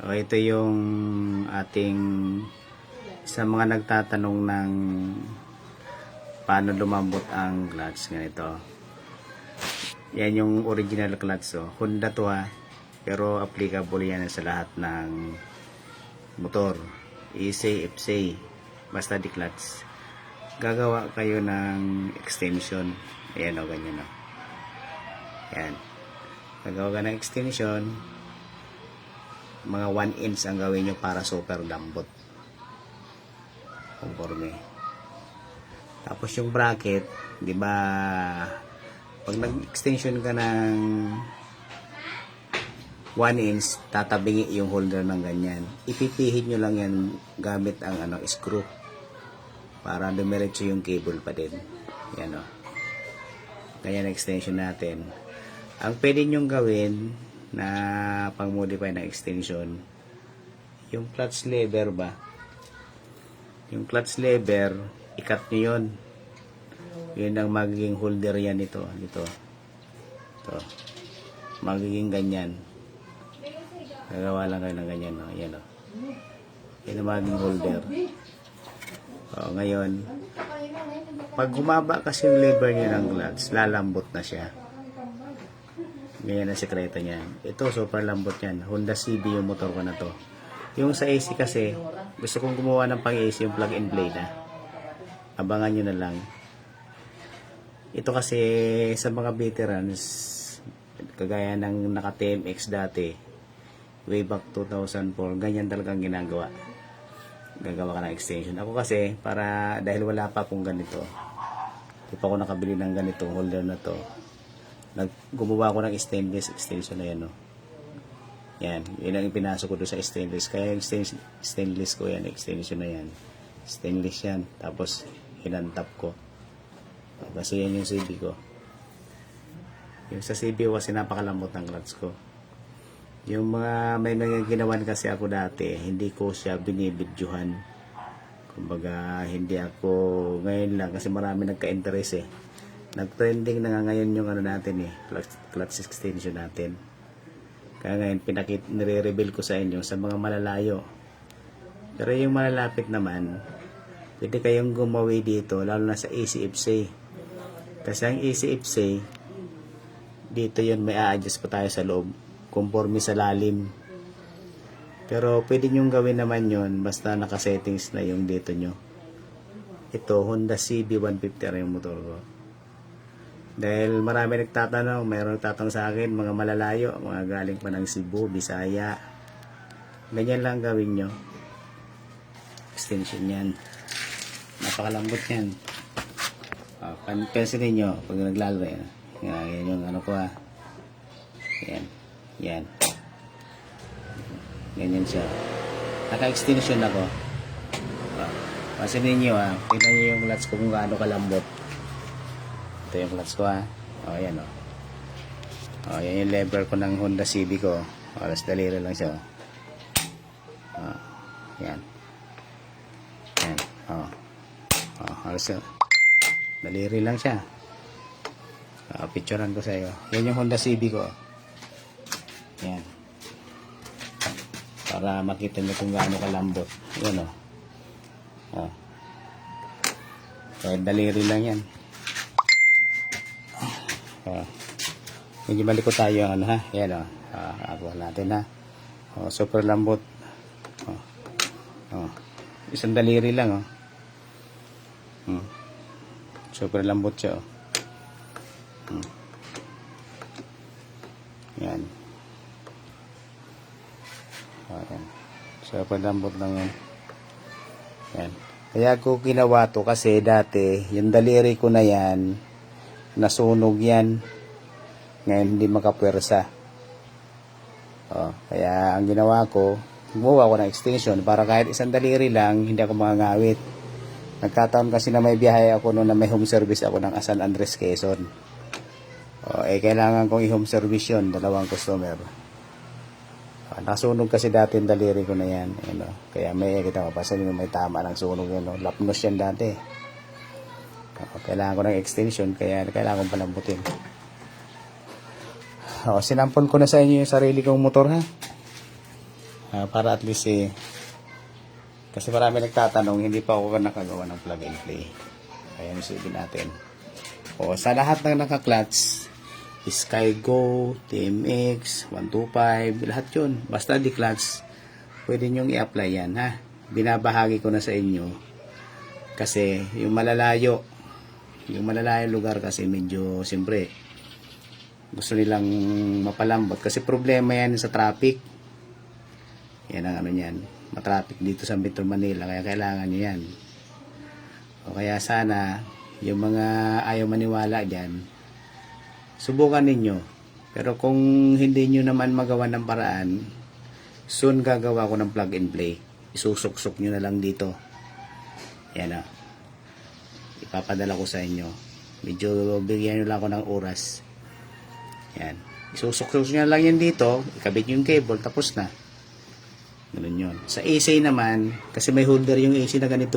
So, ito yung ating sa mga nagtatanong ng paano lumambot ang clutch. Ganito. Yan yung original clutch. So, Honda to ha. Pero applicable yan sa lahat ng motor. EC, FC. Basta di clutch. Gagawa kayo ng extension. Ayan o, ganyan o. Yan. Gagawa ka ng extension. Mga 1 inch ang gawin nyo para super lambot. Conforme. Tapos yung bracket, di ba, pag nag-extension ka ng 1 inch, tatabingi yung holder ng ganyan. Ipipihit nyo lang yan gamit ang screw para dumiretso yung cable pa din. Yan o. Ganyan extension natin. Ang pwede nyong gawin na pang-modify na extension, yung clutch lever ba? Yung clutch lever, ikat nyo yun. Yun ang magiging holder yan ito. Ito. Magiging ganyan. Gagawa lang kayo ng ganyan. No? Yan o. Yan ang magiging holder. O, ngayon, pag humaba kasi yung lever nyo ng clutch, lalambot na siya. Ganyan ang sekreto niya. Ito, super lambot yan. Honda CB yung motor ko na to. Yung sa AC kasi, gusto kong gumawa ng pang-AC yung plug-and play na. Abangan nyo na lang. Ito kasi sa mga veterans, kagaya ng naka-TMX dati, way back 2004, ganyan talagang ginagawa. Gagawa ka ng extension. Ako kasi, dahil wala pa akong ganito, hindi pa ako nakabili ng ganitong holder na to, gumawa ko ng stainless extension na yan, no? Yan, yun ang ipinasok ko doon sa stainless. Kaya yung stainless ko yan, extension na yan. Stainless yan. Tapos, hinantap ko. Kasi yan yung CB ko. Yung sa CB ko kasi napakalambot ng clutch ko. Yung may mga ginawan kasi ako dati, hindi ko siya binibidyuhan. Kumbaga, hindi ako, ngayon lang, kasi marami nagka-interest eh. Nag-trending na nga ngayon yung natin clutch extension natin. Kaya ngayon nire-reveal ko sa inyo sa mga malalayo. Pero yung malalapit naman, pwede kayong gumawi dito, lalo na sa ACFC. Kasi ang ACFC, dito yun may a-adjust pa tayo sa loob, conforme sa lalim. Pero pwede nyong gawin naman yun, basta naka-settings na yung dito nyo. Ito, Honda CB150 yung motor ko. Dahil marami nagtatanong, mayroon nagtatanong sa akin, mga malalayo, mga galing pa ng Cebu, Bisaya. Ganyan lang gawin nyo. Extension yan. Napakalambot yan. Pensilin nyo pag naglalaro yan. Yan yung ano ko ha. Yan. Yan. Ganyan siya. Naka-extension ako. Pensilin nyo ha. Tingnan nyo yung clutch ko kung gaano kalambot. Ito yung clutch ko ha. O yan o. O yan yung lever ko ng Honda CB ko. Alas daliri lang siya o. Yan. Yan. O. Alas daliri lang siya. Picturean ko sa iyo. Yan yung Honda CB ko. Yan. Para makita nyo kung gaano kalambot. Yan o. Kaya daliri lang yan. Medyo maliko tayo ang ha. Yan o. Agawa natin ha. Super lambot. Isang daliri lang o. Super lambot siya o. Yan. Yan. Super lambot lang yan. Yan. Kaya ko ginawa to kasi dati yung daliri ko na yan, nasunog yan. Ngayon hindi makapwersa. Kaya ang ginawa ko, gumawa ko ng extension para kahit isang daliri lang, hindi ako mangangawit. Nagkataon kasi na may biyahe ako noon na may home service ako ng San Andres, Quezon. Kailangan kong i-home service yun, 2 customer. Nasunog kasi dati yung daliri ko na yan. Kaya kita mo, pasanin may tama ng sunog yan. Lapnos yan dati. Kailangan ko ng extension, kaya kailangan kong palambutin. Sinampol ko na sa inyo yung sarili kong motor ha. Para at least kasi marami nagtatanong, hindi pa ako nakagawa ng plug and play. Ayan, isipin natin. O, sa lahat ng naka-clutch, Skygo, TMX, 125, lahat yun. Basta di clutch, pwede nyong i-apply yan, ha. Binabahagi ko na sa inyo. Kasi, yung malalayo lugar kasi medyo, siyempre, gusto nilang mapalambot. Kasi problema yan sa traffic. Yan ang ano yan. Matraffic dito sa Metro Manila, kaya kailangan nyo yan. O kaya sana yung mga ayaw maniwala dyan, subukan ninyo. Pero kung hindi nyo naman magawa ng paraan, soon gagawa ko ng plug and play. Isusuksok nyo na lang dito. Yan o, ipapadala ko sa inyo. Medyo bigyan nyo lang ako ng oras. Yan, isusuksok nyo na lang yan dito, ikabit yung cable, tapos na. Ganun yun. Sa AC naman, kasi may holder yung AC na ganito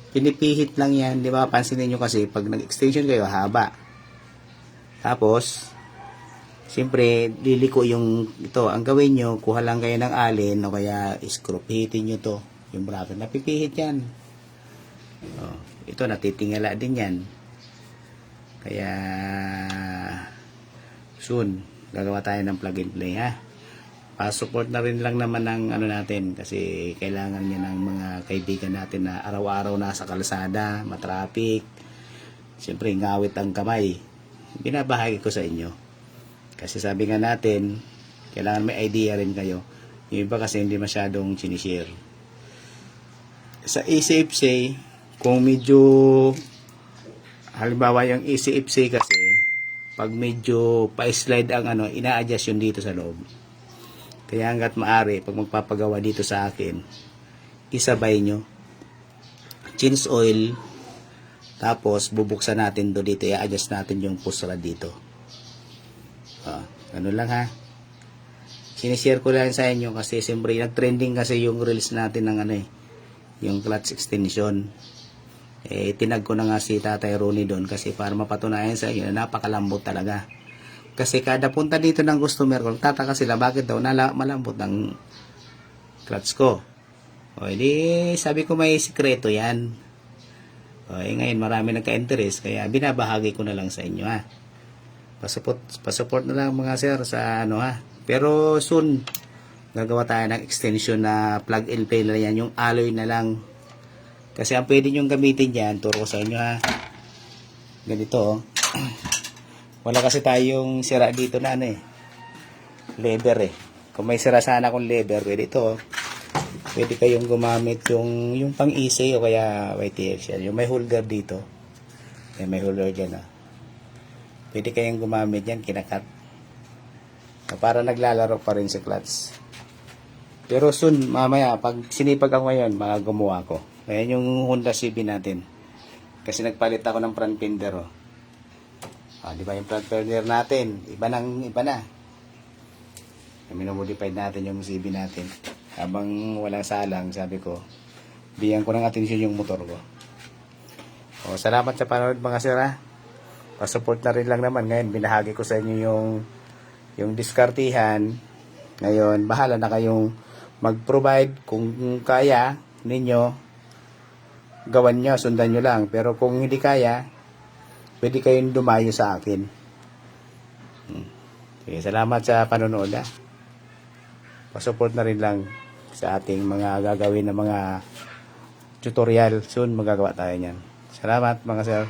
pinipihit lang yan, di ba? Pansinin nyo kasi, pag nag-extension kayo, haba. Tapos, siyempre, liliko yung ito. Ang gawin nyo, kuha lang kayo ng alin, o kaya screw, pihitin nyo to. Yung bracket, napipihit yan. Ito, natitingala din yan. Kaya, soon, gagawa tayo ng plug and play, ha? Pa-support na rin lang naman ng ano natin kasi kailangan niya ng mga kaibigan natin na araw-araw nasa kalsada, matraffic. Siyempre, ngawit ang kamay. Binabahagi ko sa inyo. Kasi sabi nga natin, kailangan may idea rin kayo. Yung iba kasi hindi masyadong sinishare. Sa ECFC, kung medyo halimbawa yung ECFC kasi, pag medyo pa-slide ang ano, ina-adjust yun dito sa loob. Kaya hanggat maaari, pag magpapagawa dito sa akin, isabay nyo. Change oil, tapos bubuksan natin do dito, i-adjust natin yung push rod dito. Ganun lang ha. Sinishare ko lang sa inyo kasi siyempre nag-trending kasi yung reels natin ng ano yung clutch extension. Tinag ko na nga si Tatay Ronnie doon kasi para mapatunayan sa inyo na napakalambot talaga. Kasi kada punta dito ng customer ko, tataka sila bakit daw malambot ng clutch ko. O edi sabi ko may sikreto yan. O ngayon marami nagka-interest kaya binabahagi ko na lang sa inyo ha. Pasupport na lang mga sir sa ano ha. Pero soon gagawa tayo ng extension na plug and play na yan, yung alloy na lang. Kasi ang pwede nyong gamitin dyan, turo ko sa inyo ha. Ganito wala kasi tayong sira dito na lever Kung may sira sana akong lever, pwede ito. Pwede kayong gumamit yung pang-easy o kaya YTX. Yung may holder dito. May holder dyan Pwede kayong gumamit yan, kinakat. Para naglalaro pa rin sa clutch. Pero soon, mamaya, pag sinipag ako ngayon, gumawa ko. Ayan yung Honda CB natin. Kasi nagpalit ako ng front fender di ba yung front fender natin? Iba na. Minumodify natin yung CB natin. Habang walang salang, sabi ko, bigyan ko ng atensyon yung motor ko. Salamat sa panonood mga sir ha. Pa-support na rin lang naman. Ngayon, binahagi ko sa inyo yung diskartihan. Ngayon, bahala na kayong mag-provide kung kaya ninyo. Gawan nyo, sundan nyo lang. Pero kung hindi kaya, pwede kayong dumayo sa akin. Okay, salamat sa panonood ha. Pa-support na rin lang sa ating mga gagawin na mga tutorial. Soon magagawa tayo niyan. Salamat mga sir.